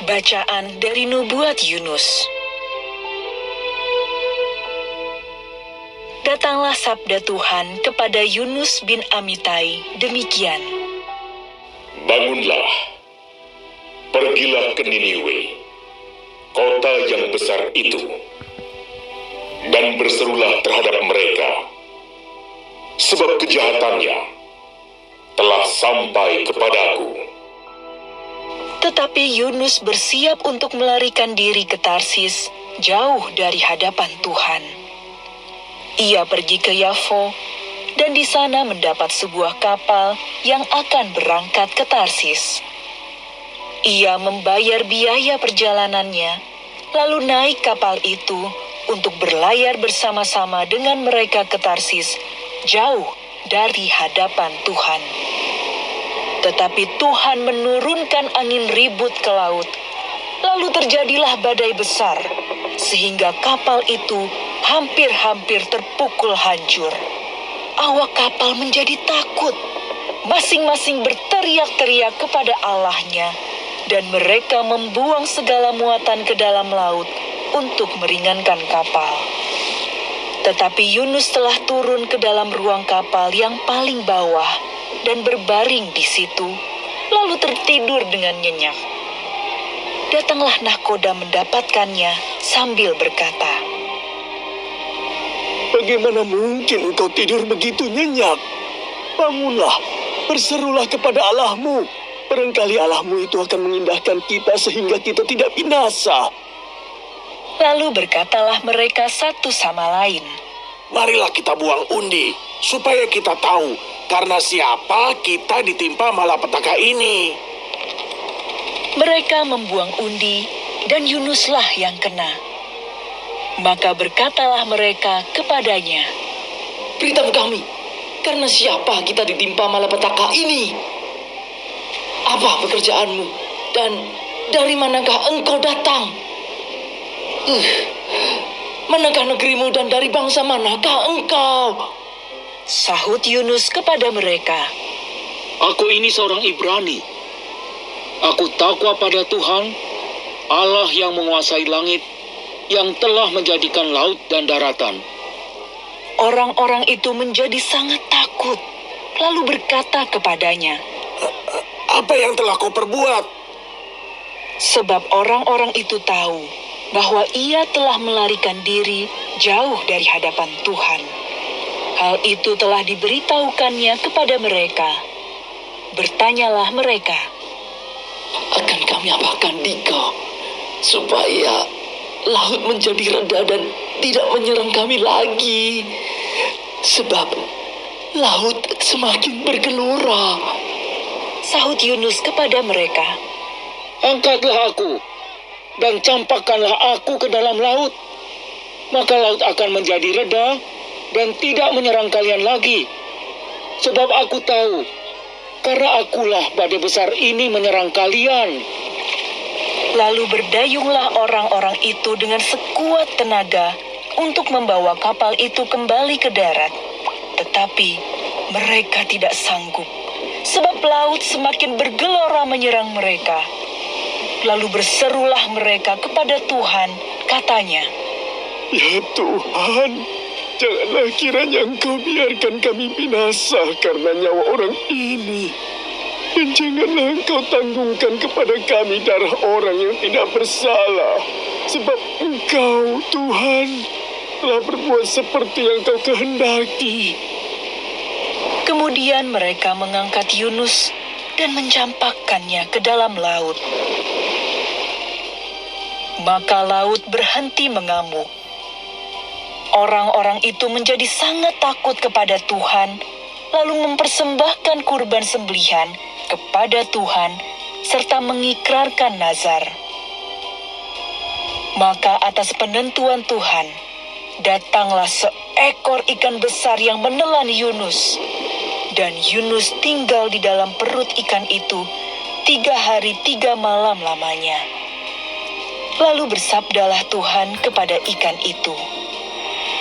Bacaan dari Nubuat Yunus. Datanglah sabda Tuhan kepada Yunus bin Amitai demikian. Bangunlah, pergilah ke Niniwe, kota yang besar itu, dan berserulah terhadap mereka, sebab kejahatannya telah sampai kepadaku. Tetapi Yunus bersiap untuk melarikan diri ke Tarsis, jauh dari hadapan Tuhan. Ia pergi ke Yafo, dan di sana mendapat sebuah kapal yang akan berangkat ke Tarsis. Ia membayar biaya perjalanannya, lalu naik kapal itu untuk berlayar bersama-sama dengan mereka ke Tarsis, jauh dari hadapan Tuhan. Tetapi Tuhan menurunkan angin ribut ke laut, lalu terjadilah badai besar, sehingga kapal itu hampir-hampir terpukul hancur. Awak kapal menjadi takut, masing-masing berteriak-teriak kepada Allahnya, dan mereka membuang segala muatan ke dalam laut untuk meringankan kapal. Tetapi Yunus telah turun ke dalam ruang kapal yang paling bawah, dan berbaring di situ, lalu tertidur dengan nyenyak. Datanglah nahkoda mendapatkannya sambil berkata, "Bagaimana mungkin engkau tidur begitu nyenyak? Bangunlah, berserulah kepada Allahmu. Barangkali Allahmu itu akan mengindahkan kita sehingga kita tidak binasa." Lalu berkatalah mereka satu sama lain, "Marilah kita buang undi, supaya kita tahu karena siapa kita ditimpa malapetaka ini." Mereka membuang undi, dan Yunuslah yang kena. Maka berkatalah mereka kepadanya, "Beritahu kami, karena siapa kita ditimpa malapetaka ini? Apa pekerjaanmu, dan dari manakah engkau datang? Manakah negerimu dan dari bangsa manakah engkau?" Sahut Yunus kepada mereka, "Aku ini seorang Ibrani. Aku takwa pada Tuhan, Allah yang menguasai langit, yang telah menjadikan laut dan daratan." Orang-orang itu menjadi sangat takut, lalu berkata kepadanya, "Apa yang telah kau perbuat?" Sebab orang-orang itu tahu bahwa ia telah melarikan diri jauh dari hadapan Tuhan. Hal itu telah diberitahukannya kepada mereka. Bertanyalah mereka, "Akan kami apakan dikau, supaya laut menjadi reda dan tidak menyerang kami lagi? Sebab laut semakin bergelora." Sahut Yunus kepada mereka, "Angkatlah aku, dan campakkanlah aku ke dalam laut. Maka laut akan menjadi reda, dan tidak menyerang kalian lagi. Sebab aku tahu, karena akulah badai besar ini menyerang kalian." Lalu berdayunglah orang-orang itu dengan sekuat tenaga untuk membawa kapal itu kembali ke darat. Tetapi mereka tidak sanggup, sebab laut semakin bergelora menyerang mereka. Lalu berserulah mereka kepada Tuhan, katanya, "Ya Tuhan, janganlah kiranya engkau biarkan kami binasa karena nyawa orang ini. Dan janganlah engkau tanggungkan kepada kami darah orang yang tidak bersalah. Sebab engkau, Tuhan, telah berbuat seperti yang kau kehendaki." Kemudian mereka mengangkat Yunus dan mencampakkannya ke dalam laut. Maka laut berhenti mengamuk. Orang-orang itu menjadi sangat takut kepada Tuhan, lalu mempersembahkan kurban sembelihan kepada Tuhan, serta mengikrarkan nazar. Maka atas penentuan Tuhan, datanglah seekor ikan besar yang menelan Yunus, dan Yunus tinggal di dalam perut ikan itu 3 hari 3 malam lamanya. Lalu bersabdalah Tuhan kepada ikan itu,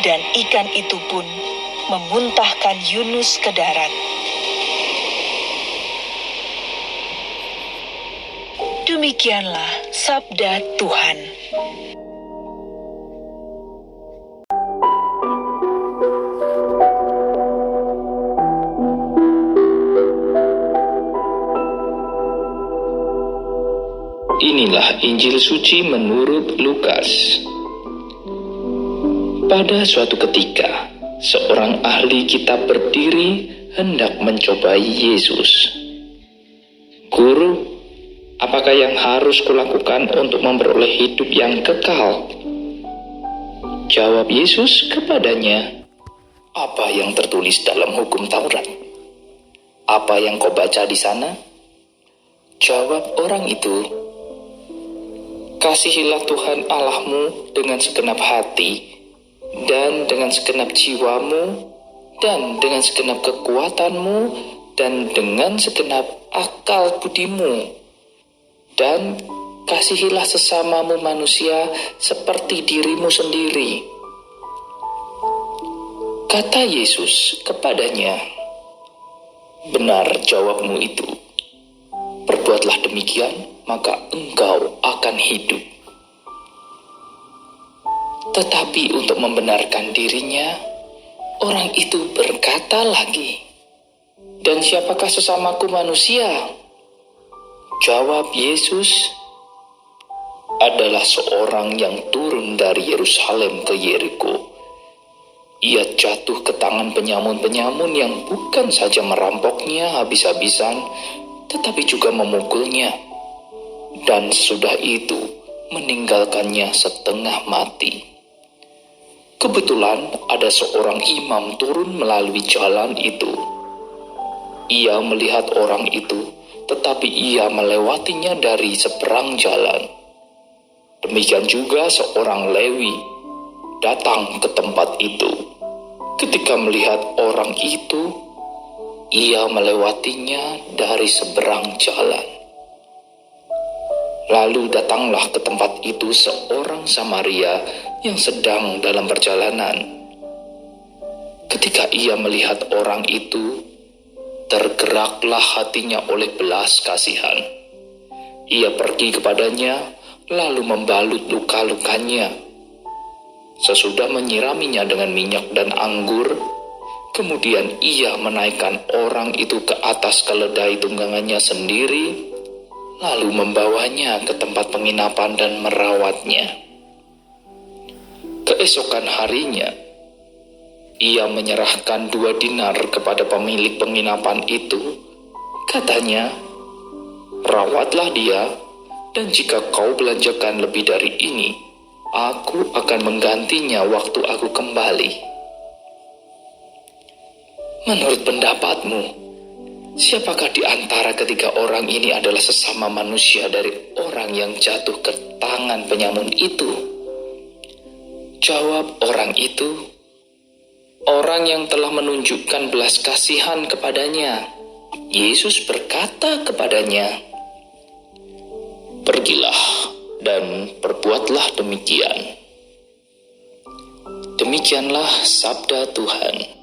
dan ikan itu pun memuntahkan Yunus ke darat. Demikianlah sabda Tuhan. Inilah Injil suci menurut Lukas. Pada suatu ketika, seorang ahli kitab berdiri hendak mencobai Yesus. "Guru, apakah yang harus kulakukan untuk memperoleh hidup yang kekal?" Jawab Yesus kepadanya, "Apa yang tertulis dalam hukum Taurat? Apa yang kau baca di sana?" Jawab orang itu, "Kasihilah Tuhan Allahmu dengan segenap hati, dan dengan segenap jiwamu, dan dengan segenap kekuatanmu, dan dengan segenap akal budimu. Dan kasihilah sesamamu manusia seperti dirimu sendiri." Kata Yesus kepadanya, "Benar jawabmu itu. Perbuatlah demikian, maka engkau akan hidup." Tetapi untuk membenarkan dirinya, orang itu berkata lagi, "Dan siapakah sesamaku manusia?" Jawab Yesus, "Adalah seorang yang turun dari Yerusalem ke Yeriko. Ia jatuh ke tangan penyamun-penyamun yang bukan saja merampoknya habis-habisan, tetapi juga memukulnya. Dan sesudah itu meninggalkannya setengah mati. Kebetulan ada seorang imam turun melalui jalan itu. Ia melihat orang itu, tetapi ia melewatinya dari seberang jalan. Demikian juga seorang Lewi datang ke tempat itu. Ketika melihat orang itu, ia melewatinya dari seberang jalan. Lalu datanglah ke tempat itu seorang Samaria yang sedang dalam perjalanan. Ketika ia melihat orang itu, tergeraklah hatinya oleh belas kasihan. Ia pergi kepadanya, lalu membalut luka-lukanya. Sesudah menyiraminya dengan minyak dan anggur, kemudian ia menaikkan orang itu ke atas keledai tunggangannya sendiri, lalu membawanya ke tempat penginapan dan merawatnya. Keesokan harinya, ia menyerahkan 2 dinar kepada pemilik penginapan itu. Katanya, "Rawatlah dia, dan jika kau belanjakan lebih dari ini, aku akan menggantinya waktu aku kembali." Menurut pendapatmu, siapakah di antara ketiga orang ini adalah sesama manusia dari orang yang jatuh ke tangan penyamun itu? Jawab orang itu, "Orang yang telah menunjukkan belas kasihan kepadanya." Yesus berkata kepadanya, "Pergilah dan perbuatlah demikian." Demikianlah sabda Tuhan.